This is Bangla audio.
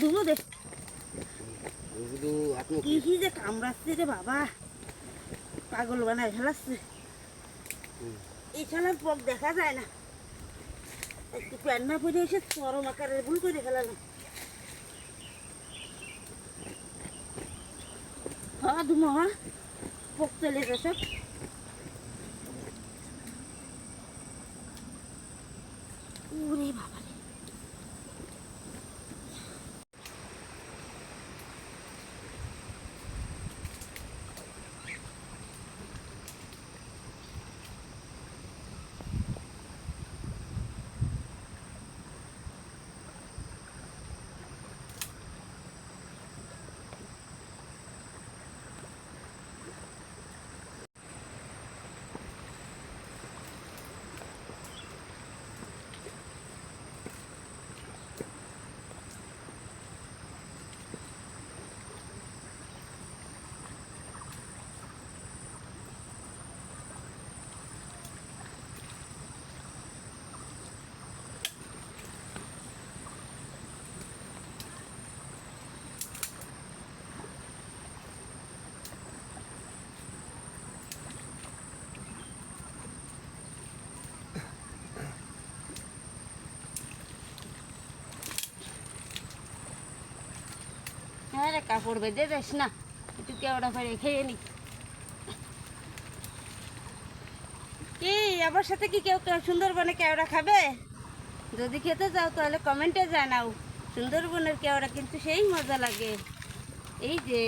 ধুলো দে কি যে কামড়াচ্ছে রে বাবা, পাগল বানায় ফেলাচ্ছে। এই শালার পক দেখা যায় না, একটু প্যান্ট না পরে এসে চরম আকারের ভুল করে ফেলালাম। হ্যাঁ ধুমো, হ্যাঁ পক চলে সব। ওরে বাবা রে, হ্যাঁ রে কাপড় বেঁধে দেস না, একটু কেওড়া ফেলে খেয়ে নি। কি আমার সাথে কি কেউ সুন্দরবনে কেওড়া খাবে? যদি খেতে চাও তাহলে কমেন্টে জানাও। সুন্দরবনের কেওড়া কিন্তু সেই মজা লাগে। এই যে